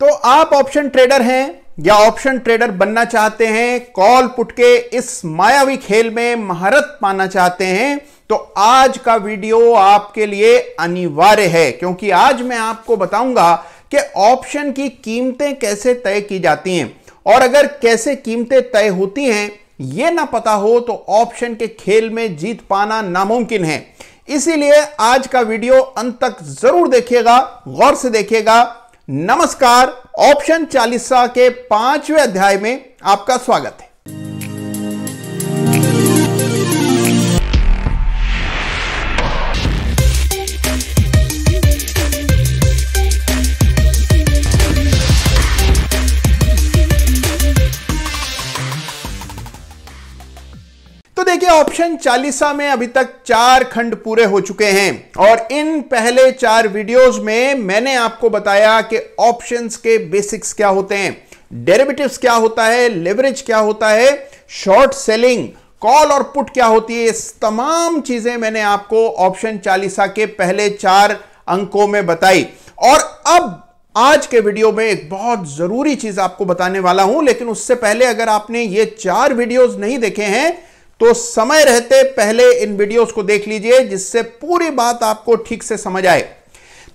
तो आप option trader हैं या ऑप्शन ट्रेडर बनना चाहते हैं, कॉल पुट के इस मायावी खेल में महारत पाना चाहते हैं, तो आज का वीडियो आपके लिए अनिवार्य है, क्योंकि आज मैं आपको बताऊंगा कि ऑप्शन की कीमतें कैसे तय की जाती हैं, और अगर कैसे कीमतें तय होती हैं यह ना पता हो तो ऑप्शन के खेल में जीत पाना नामुमकिन है। इसीलिए आज का वीडियो अंत तक जरूर देखिएगा, गौर से देखिएगा। नमस्कार, ऑप्शन चालीसा के 5वें अध्याय में आपका स्वागत है। तो देखिए, ऑप्शन चालीसा में अभी तक 4 खंड पूरे हो चुके हैं और इन पहले 4 वीडियोस में मैंने आपको बताया कि ऑप्शंस के बेसिक्स क्या होते हैं, डेरिवेटिव्स क्या होता है, लेवरेज क्या होता है, शॉर्ट सेलिंग, कॉल और पुट क्या होती है। इस तमाम चीजें मैंने आपको ऑप्शन चालीसा के पहले 4 अंकों में बताई। और अब आज के वीडियो में एक बहुत जरूरी चीज आपको बताने वाला हूं, लेकिन उससे पहले अगर आपने ये 4 वीडियोस नहीं देखे हैं तो समय रहते पहले इन वीडियोस को देख लीजिए, जिससे पूरी बात आपको ठीक से समझ आए।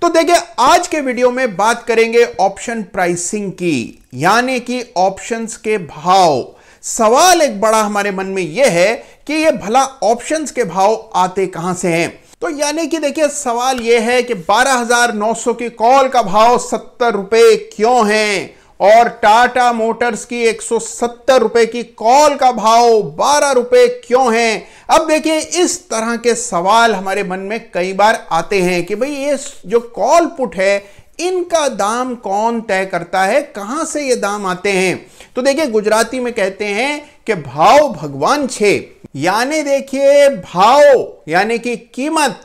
तो देखिए, आज के वीडियो में बात करेंगे ऑप्शन प्राइसिंग की, यानी कि ऑप्शंस के भाव। सवाल एक बड़ा हमारे मन में यह है कि ये भला ऑप्शंस के भाव आते कहां से हैं। तो यानी कि देखिए, सवाल यह है कि 12,900 की कॉल का भाव 70 रुपए क्यों है, और टाटा मोटर्स की 170 रुपए की कॉल का भाव 12 रुपए क्यों है। अब देखिए, इस तरह के सवाल हमारे मन में कई बार आते हैं कि भाई ये जो कॉल पुट है इनका दाम कौन तय करता है, कहां से ये दाम आते हैं। तो देखिए, गुजराती में कहते हैं कि भाव भगवान छे, यानी देखिए भाव यानी कि कीमत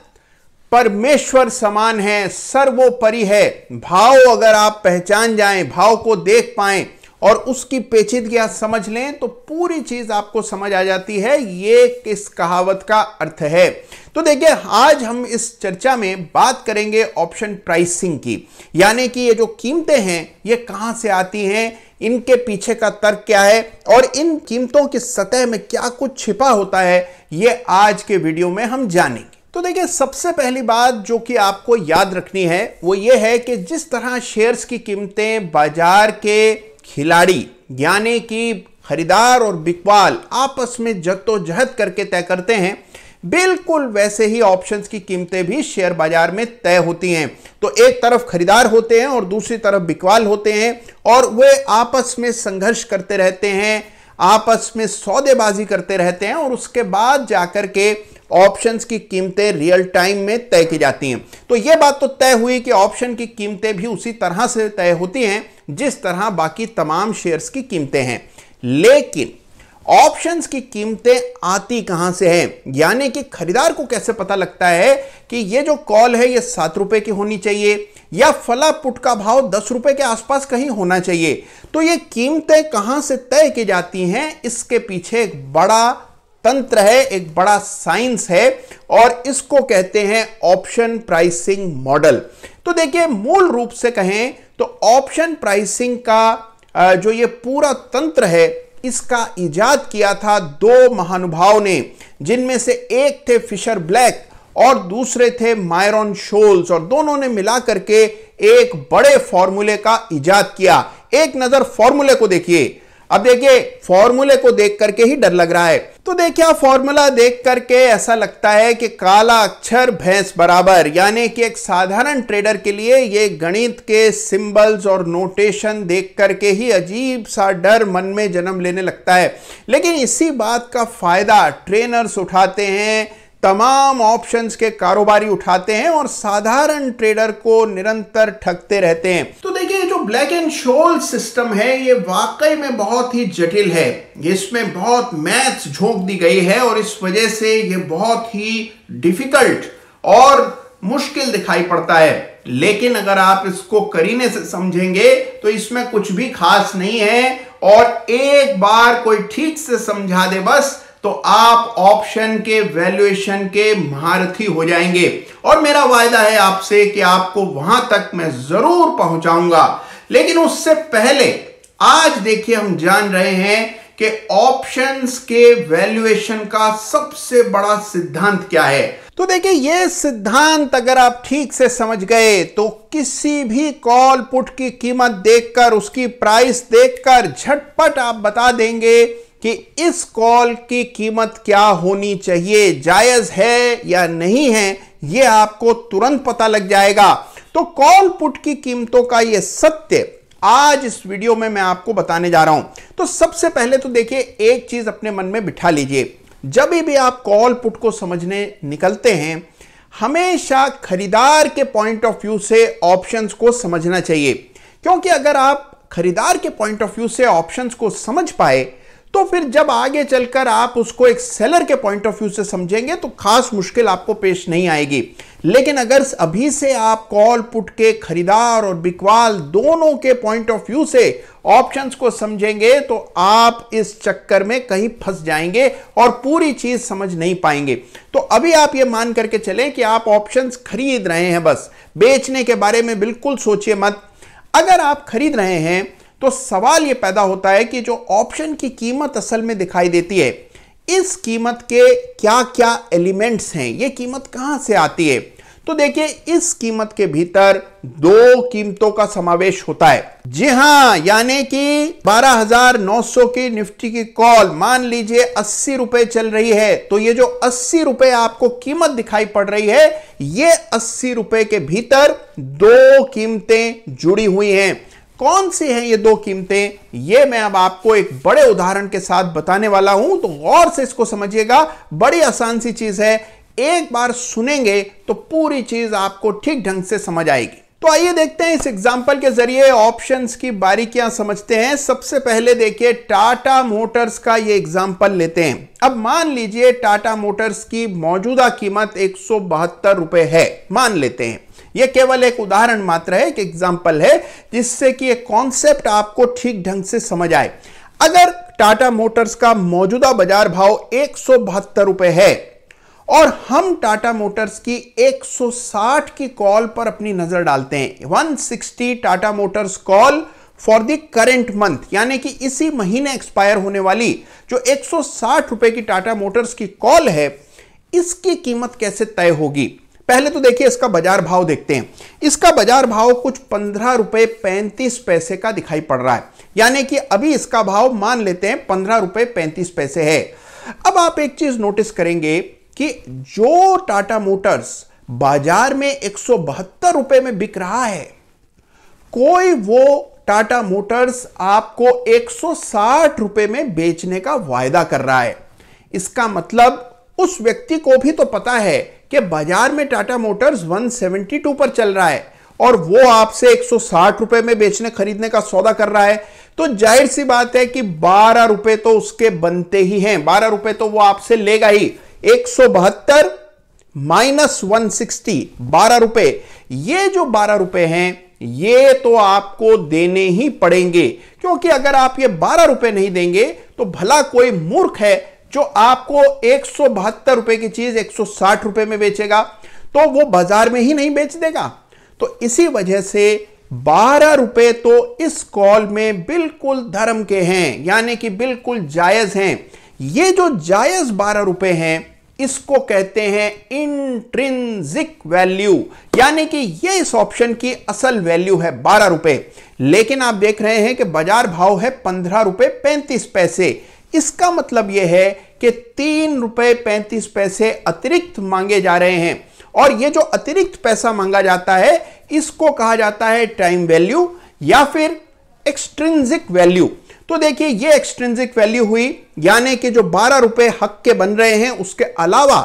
परमेश्वर समान है, सर्वोपरि है। भाव अगर आप पहचान जाएं, भाव को देख पाएं और उसकी पेचीदगियां समझ लें तो पूरी चीज आपको समझ आ जाती है ये किस कहावत का अर्थ है। तो देखिए, आज हम इस चर्चा में बात करेंगे ऑप्शन प्राइसिंग की, यानी कि ये जो कीमतें हैं ये कहां से आती हैं, इनके पीछे का तर्क क्या है और इन कीमतों की सतह में क्या कुछ छिपा होता है, ये आज के वीडियो में हम जानेंगे। तो देखिए, सबसे पहली बात जो कि आपको याद रखनी है वो ये है कि जिस तरह शेयर्स की कीमतें बाजार के खिलाड़ी यानी कि खरीदार और बिकवाल आपस में जद्दोजहद करके तय करते हैं, बिल्कुल वैसे ही ऑप्शंस की कीमतें भी शेयर बाजार में तय होती हैं। तो एक तरफ खरीदार होते हैं और दूसरी तरफ बिकवाल होते हैं, और वे आपस में संघर्ष करते रहते हैं, आपस में सौदेबाजी करते रहते हैं, और उसके बाद जाकर के ऑप्शंस की कीमतें रियल टाइम में तय की जाती हैं। तो यह बात तो तय हुई कि ऑप्शन की कीमतें भी उसी तरह से तय होती हैं जिस तरह बाकी तमाम शेयर्स की कीमतें हैं। लेकिन ऑप्शंस की कीमतें आती कहां से हैं, यानी कि खरीदार को कैसे पता लगता है कि ये जो कॉल है ये 7 रुपए की होनी चाहिए या फला पुट का भाव 10 रुपए के आसपास कहीं होना चाहिए। तो ये कीमतें कहां से तय की जाती हैं, इसके पीछे एक बड़ा तंत्र है, एक बड़ा साइंस है, और इसको कहते हैं ऑप्शन प्राइसिंग मॉडल। तो देखिए, मूल रूप से कहें तो ऑप्शन प्राइसिंग का जो ये पूरा तंत्र है इसका इजाद किया था 2 महानुभाव ने, जिनमें से एक थे फिशर ब्लैक और दूसरे थे मायरन शोल्स, और दोनों ने मिला करके एक बड़े फॉर्मूले का इजाद किया। एक नजर फॉर्मूले को देखिए। अब देखिए, फॉर्मूले को देख करके ही डर लग रहा है। तो देखिए, फॉर्मूला देख करके ऐसा लगता है कि काला अक्षर भैंस बराबर, यानी कि एक साधारण ट्रेडर के लिए ये गणित के सिंबल्स और नोटेशन देख करके ही अजीब सा डर मन में जन्म लेने लगता है। लेकिन इसी बात का फायदा ट्रेनर्स उठाते हैं, तमाम ऑप्शंस के कारोबारी उठाते हैं और साधारण ट्रेडर को निरंतर ठगते रहते हैं। तो देखिए, जो ब्लैक एंड शोल सिस्टम है ये वाकई में बहुत ही जटिल है, इसमें बहुत मैथ्स झोंक दी गई है और इस वजह से ये बहुत ही डिफिकल्ट और मुश्किल दिखाई पड़ता है। लेकिन अगर आप इसको करीने से समझेंगे तो इसमें कुछ भी खास नहीं है, और एक बार कोई ठीक से समझा दे बस तो आप ऑप्शन के वैल्यूएशन के महारथी हो जाएंगे। और मेरा वायदा है आपसे कि आपको वहां तक मैं जरूर पहुंचाऊंगा। लेकिन उससे पहले आज देखिए हम जान रहे हैं कि ऑप्शंस के वैल्यूएशन का सबसे बड़ा सिद्धांत क्या है। तो देखिए यह सिद्धांत अगर आप ठीक से समझ गए तो किसी भी कॉल पुट की कीमत देखकर, उसकी प्राइस देखकर झटपट आप बता देंगे कि इस कॉल की कीमत क्या होनी चाहिए, जायज है या नहीं है, यह आपको तुरंत पता लग जाएगा। तो कॉल पुट की कीमतों का यह सत्य आज इस वीडियो में मैं आपको बताने जा रहा हूं। तो सबसे पहले तो देखिए एक चीज अपने मन में बिठा लीजिए, जब भी आप कॉल पुट को समझने निकलते हैं हमेशा खरीदार के पॉइंट ऑफ व्यू से ऑप्शंस को समझना चाहिए, क्योंकि अगर आप खरीदार के पॉइंट ऑफ व्यू से ऑप्शंस को समझ पाए तो फिर जब आगे चलकर आप उसको एक सेलर के पॉइंट ऑफ व्यू से समझेंगे तो खास मुश्किल आपको पेश नहीं आएगी। लेकिन अगर अभी से आप कॉल पुट के खरीदार और बिकवाल दोनों के पॉइंट ऑफ व्यू से ऑप्शंस को समझेंगे तो आप इस चक्कर में कहीं फंस जाएंगे और पूरी चीज समझ नहीं पाएंगे। तो अभी आप ये मान करके चलें कि आप ऑप्शंस खरीद रहे हैं, बस बेचने के बारे में बिल्कुल सोचिए मत। अगर आप खरीद रहे हैं तो सवाल यह पैदा होता है कि जो ऑप्शन की कीमत असल में दिखाई देती है, इस कीमत के क्या क्या एलिमेंट्स हैं, यह कीमत कहां से आती है। तो देखिए इस कीमत के भीतर दो कीमतों का समावेश होता है। जी हां, यानी कि 12,900 की निफ्टी की कॉल मान लीजिए 80 रुपए चल रही है, तो ये जो 80 रुपए आपको कीमत दिखाई पड़ रही है, ये 80 रुपए के भीतर दो कीमतें जुड़ी हुई हैं। कौन सी हैं ये दो कीमतें, ये मैं अब आपको एक बड़े उदाहरण के साथ बताने वाला हूं, तो गौर से इसको समझिएगा। बड़ी आसान सी चीज है, एक बार सुनेंगे तो पूरी चीज आपको ठीक ढंग से समझ आएगी। तो आइए देखते हैं इस एग्जांपल के जरिए ऑप्शंस की बारीकियां समझते हैं। सबसे पहले देखिए टाटा मोटर्स का ये एग्जांपल लेते हैं। अब मान लीजिए टाटा मोटर्स की मौजूदा कीमत 172 रुपए है, मान लेते हैं। यह केवल एक उदाहरण मात्र है, एक एग्जांपल है, जिससे कि एक कॉन्सेप्ट आपको ठीक ढंग से समझ आए। अगर टाटा मोटर्स का मौजूदा बाजार भाव 172 रुपए है और हम टाटा मोटर्स की 160 की कॉल पर अपनी नजर डालते हैं, 160 Tata Motors call for the current month, यानी कि इसी महीने एक्सपायर होने वाली जो 160 रुपए की टाटा मोटर्स की कॉल है, इसकी कीमत कैसे तय होगी। पहले तो देखिए इसका बाजार भाव देखते हैं। इसका बाजार भाव कुछ 15 रुपए 35 पैसे का दिखाई पड़ रहा है, यानी कि अभी इसका भाव मान लेते हैं 15 रुपए 35 पैसे है। अब आप एक चीज नोटिस करेंगे कि जो टाटा मोटर्स बाजार में 172 रुपए में बिक रहा है, कोई वो टाटा मोटर्स आपको 160 रुपए में बेचने का वायदा कर रहा है। इसका मतलब उस व्यक्ति को भी तो पता है कि बाजार में टाटा मोटर्स 172 पर चल रहा है और वो आपसे 160 रुपए में बेचने खरीदने का सौदा कर रहा है, तो जाहिर सी बात है कि 12 रुपए तो उसके बनते ही हैं, 12 रुपए तो वो आपसे लेगा ही। 172 माइनस 160, 12 रुपए, ये जो 12 रुपए हैं ये तो आपको देने ही पड़ेंगे, क्योंकि अगर आप ये 12 रुपए नहीं देंगे तो भला कोई मूर्ख है जो आपको 172 रुपए की चीज 160 रुपए में बेचेगा, तो वो बाजार में ही नहीं बेच देगा। तो इसी वजह से 12 रुपए तो इस कॉल में बिल्कुल धर्म के हैं, यानी कि बिल्कुल जायज हैं। ये जो जायज 12 रुपए हैं इसको कहते हैं इंट्रिंसिक वैल्यू, यानी कि ये इस ऑप्शन की असल वैल्यू है 12 रुपए। लेकिन आप देख रहे हैं कि बाजार भाव है 15 रुपए 35 पैसे। इसका मतलब यह है कि 3 रुपए 35 पैसे अतिरिक्त मांगे जा रहे हैं, और यह जो अतिरिक्त पैसा मांगा जाता है इसको कहा जाता है टाइम वैल्यू या फिर एक्सट्रिंसिक वैल्यू। तो देखिए ये एक्सट्रिंसिक वैल्यू हुई, यानी कि जो 12 रुपए हक के बन रहे हैं उसके अलावा,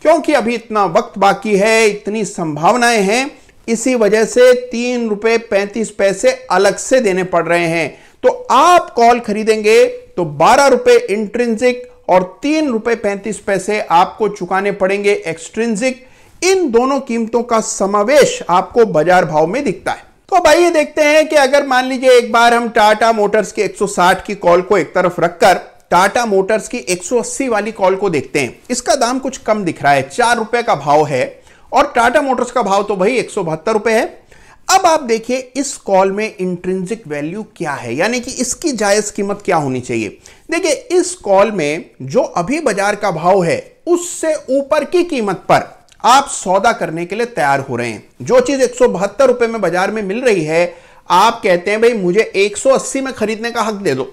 क्योंकि अभी इतना वक्त बाकी है, इतनी संभावनाएं हैं, इसी वजह से 3 रुपए 35 पैसे अलग से देने पड़ रहे हैं। तो आप कॉल खरीदेंगे तो 12 रुपए इंट्रिंसिक और 3 रुपए 35 पैसे आपको चुकाने पड़ेंगे एक्सट्रिंसिक। इन दोनों कीमतों का समावेश आपको बाजार भाव में दिखता है। तो अब आइए देखते हैं कि अगर मान लीजिए एक बार हम टाटा मोटर्स की 160 की कॉल को एक तरफ रखकर टाटा मोटर्स की 180 वाली कॉल को देखते हैं। इसका दाम कुछ कम दिख रहा है, 4 रुपए का भाव है और टाटा मोटर्स का भाव तो भाई 172 रुपए है। अब आप देखिए इस कॉल में इंट्रिंसिक वैल्यू क्या है, यानी कि इसकी जायज कीमत क्या होनी चाहिए। देखिए इस कॉल में जो अभी बाजार का भाव है उससे ऊपर की कीमत पर आप सौदा करने के लिए तैयार हो रहे हैं। जो चीज 172 रुपए में बाजार में मिल रही है, आप कहते हैं भाई मुझे 180 में खरीदने का हक दे दो।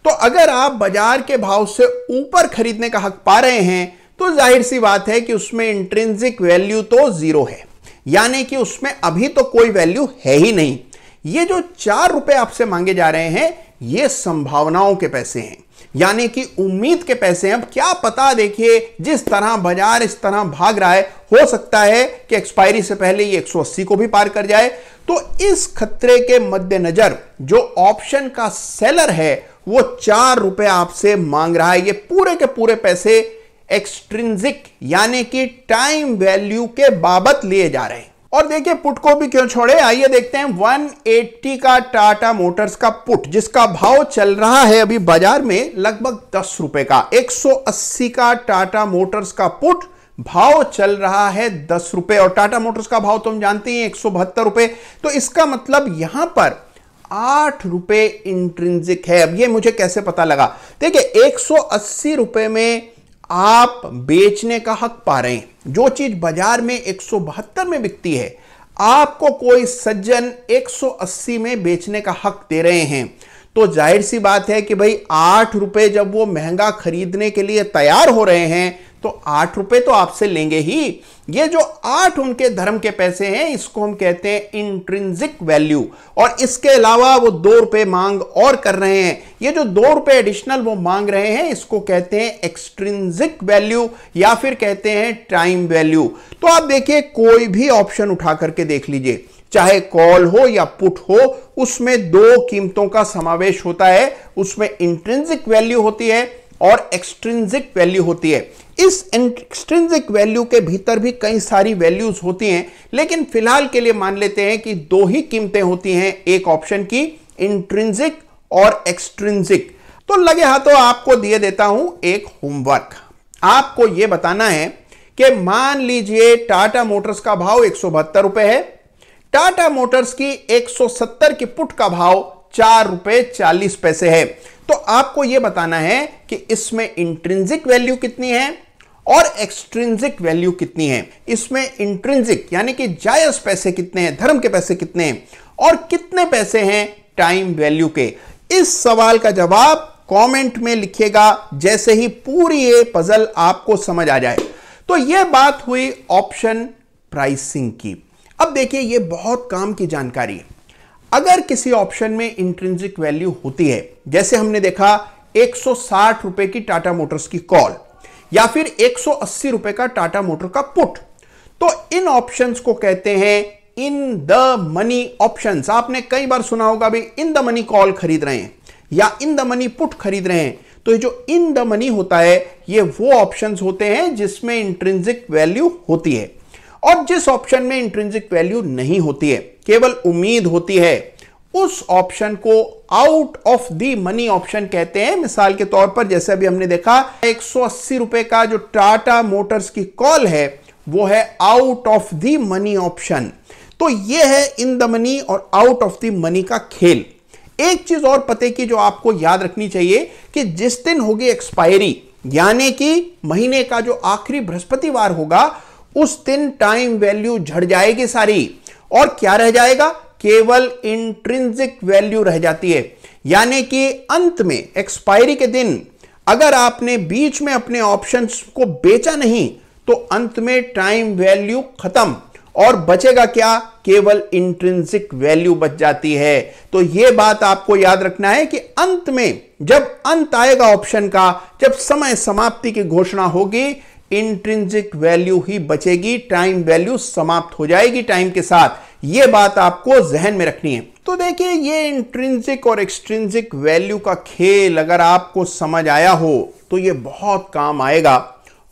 तो अगर आप बाजार के भाव से ऊपर खरीदने का हक पा रहे हैं तो जाहिर सी बात है कि उसमें इंट्रिंसिक वैल्यू तो जीरो है, यानी कि उसमें अभी तो कोई वैल्यू है ही नहीं। ये जो 4 रुपए आपसे मांगे जा रहे हैं ये संभावनाओं के पैसे हैं, यानी कि उम्मीद के पैसे हैं। अब क्या पता, देखिए जिस तरह बाजार इस तरह भाग रहा है, हो सकता है कि एक्सपायरी से पहले ये 180 को भी पार कर जाए। तो इस खतरे के मद्देनजर जो ऑप्शन का सेलर है वो 4 रुपए आपसे मांग रहा है। ये पूरे के पूरे पैसे एक्सट्रिंसिक यानी कि टाइम वैल्यू के बाबत लिए जा रहे हैं। और देखिए पुट को भी क्यों छोड़े, आइए देखते हैं 180 का टाटा मोटर्स का पुट जिसका भाव चल रहा है अभी बाजार में लगभग 10 रुपए का। 180 का टाटा मोटर्स का पुट भाव चल रहा है 10 रुपए, और टाटा मोटर्स का भाव तो हम जानते हैं 172 रुपए। तो इसका मतलब यहां पर 8 रुपए इंट्रिंसिक है। अब ये मुझे कैसे पता लगा, देखिए 180 रुपए में आप बेचने का हक पा रहे हैं। जो चीज बाजार में 172 में बिकती है, आपको कोई सज्जन 180 में बेचने का हक दे रहे हैं। तो जाहिर सी बात है कि भाई 8 रुपए जब वो महंगा खरीदने के लिए तैयार हो रहे हैं तो 8 रुपए तो आपसे लेंगे ही। ये जो 8 उनके धर्म के पैसे हैं इसको हम कहते हैं इंट्रिंसिक वैल्यू। और इसके अलावा वो 2 रुपए मांग और कर रहे हैं, ये जो 2 रुपए एडिशनल वो मांग रहे हैं इसको कहते हैं एक्सट्रिंसिक वैल्यू या फिर कहते हैं टाइम वैल्यू। तो आप देखिए कोई भी ऑप्शन उठा करके देख लीजिए, चाहे कॉल हो या पुट हो, उसमें 2 कीमतों का समावेश होता है। उसमें इंट्रिंसिक वैल्यू होती है और एक्सट्रिंसिक वैल्यू होती है। इस एक्सट्रिंसिक वैल्यू के भीतर भी कई सारी वैल्यूज होती हैं, लेकिन फिलहाल के लिए मान लेते हैं कि 2 ही कीमतें होती हैं एक ऑप्शन की, इंट्रिंसिक और एक्सट्रिंसिक। तो लगे हाथों आपको दिए देता हूं एक होमवर्क। आपको यह बताना है कि मान लीजिए टाटा मोटर्स का भाव 172 रुपए है, टाटा मोटर्स की 170 की पुट का भाव 4 रुपए 40 पैसे है। तो आपको यह बताना है कि इसमें इंट्रिंसिक वैल्यू कितनी है और एक्सट्रिंसिक वैल्यू कितनी है। इसमें इंट्रिंसिक यानी कि जायज पैसे कितने हैं, धर्म के पैसे कितने हैं, और कितने पैसे हैं टाइम वैल्यू के। इस सवाल का जवाब कमेंट में लिखिएगा जैसे ही पूरी ये पजल आपको समझ आ जाए। तो यह बात हुई ऑप्शन प्राइसिंग की। अब देखिए ये बहुत काम की जानकारी है। अगर किसी ऑप्शन में इंट्रिंसिक वैल्यू होती है, जैसे हमने देखा 160 रुपए की टाटा मोटर्स की कॉल या फिर 180 रुपए का टाटा मोटर का पुट, तो इन ऑप्शंस को कहते हैं इन द मनी ऑप्शंस। आपने कई बार सुना होगा भी इन द मनी कॉल खरीद रहे हैं या इन द मनी पुट खरीद रहे हैं। तो ये जो इन द मनी होता है ये वो ऑप्शंस होते हैं जिसमें इंट्रिंसिक वैल्यू होती है। और जिस ऑप्शन में इंट्रिंसिक वैल्यू नहीं होती है, केवल उम्मीद होती है, उस ऑप्शन को out of the money option कहते हैं। मिसाल के तौर पर जैसे अभी हमने देखा 180 रुपए का जो टाटा मोटर्स की कॉल है वो है out of the money option. तो ये है इन द मनी और आउट ऑफ द मनी का खेल। एक चीज और पते की जो आपको याद रखनी चाहिए कि जिस दिन होगी एक्सपायरी, यानी कि महीने का जो आखिरी बृहस्पतिवार होगा, उस दिन टाइम वैल्यू झड़ जाएगी सारी, और क्या रह जाएगा, केवल इंट्रिंसिक वैल्यू रह जाती है। यानी कि अंत में एक्सपायरी के दिन अगर आपने बीच में अपने ऑप्शंस को बेचा नहीं तो अंत में टाइम वैल्यू खत्म, और बचेगा क्या, केवल इंट्रिंसिक वैल्यू बच जाती है। तो यह बात आपको याद रखना है कि अंत में जब अंत आएगा ऑप्शन का, जब समय समाप्ति की घोषणा होगी, इंट्रिंसिक वैल्यू ही बचेगी, टाइम वैल्यू समाप्त हो जाएगी टाइम के साथ। यह बात आपको जहन में रखनी है। तो देखिए ये इंट्रिंसिक और एक्सट्रिंसिक वैल्यू का खेल अगर आपको समझ आया हो तो ये बहुत काम आएगा।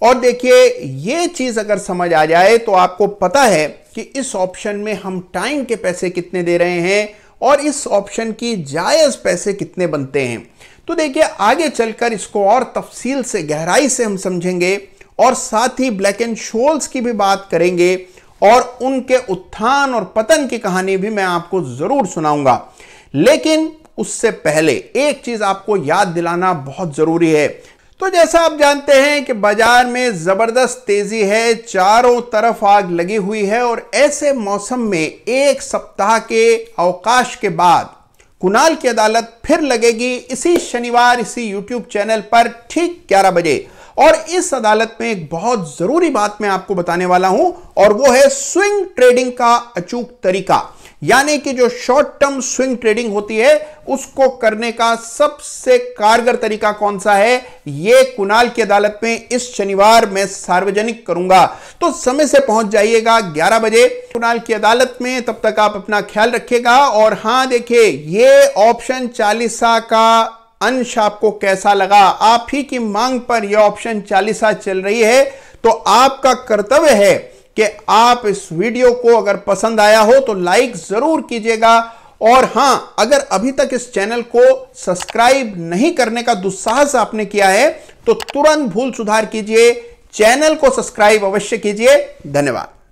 और देखिए ये चीज अगर समझ आ जाए तो आपको पता है कि इस ऑप्शन में हम टाइम के पैसे कितने दे रहे हैं और इस ऑप्शन की जायज पैसे कितने बनते हैं। तो देखिए आगे चलकर इसको और तफसील से गहराई से हम समझेंगे और साथ ही ब्लैक एंड शोल्स की भी बात करेंगे और उनके उत्थान और पतन की कहानी भी मैं आपको जरूर सुनाऊंगा। लेकिन उससे पहले एक चीज आपको याद दिलाना बहुत जरूरी है। तो जैसा आप जानते हैं कि बाजार में जबरदस्त तेजी है, चारों तरफ आग लगी हुई है और ऐसे मौसम में एक सप्ताह के अवकाश के बाद कुणाल की अदालत फिर लगेगी इसी शनिवार इसी YouTube चैनल पर ठीक 11 बजे। और इस अदालत में एक बहुत जरूरी बात मैं आपको बताने वाला हूं और वो है स्विंग ट्रेडिंग का अचूक तरीका, यानी कि जो शॉर्ट टर्म स्विंग ट्रेडिंग होती है उसको करने का सबसे कारगर तरीका कौन सा है, ये कुणाल की अदालत में इस शनिवार मैं सार्वजनिक करूंगा। तो समय से पहुंच जाइएगा 11 बजे कुणाल की अदालत में। तब तक आप अपना ख्याल रखिएगा। और हां देखिए, ये ऑप्शन चालीसा का अंश आपको कैसा लगा? आप ही की मांग पर यह ऑप्शन चालीसा चल रही है, तो आपका कर्तव्य है कि आप इस वीडियो को अगर पसंद आया हो तो लाइक जरूर कीजिएगा। और हां, अगर अभी तक इस चैनल को सब्सक्राइब नहीं करने का दुस्साहस आपने किया है तो तुरंत भूल सुधार कीजिए, चैनल को सब्सक्राइब अवश्य कीजिए। धन्यवाद।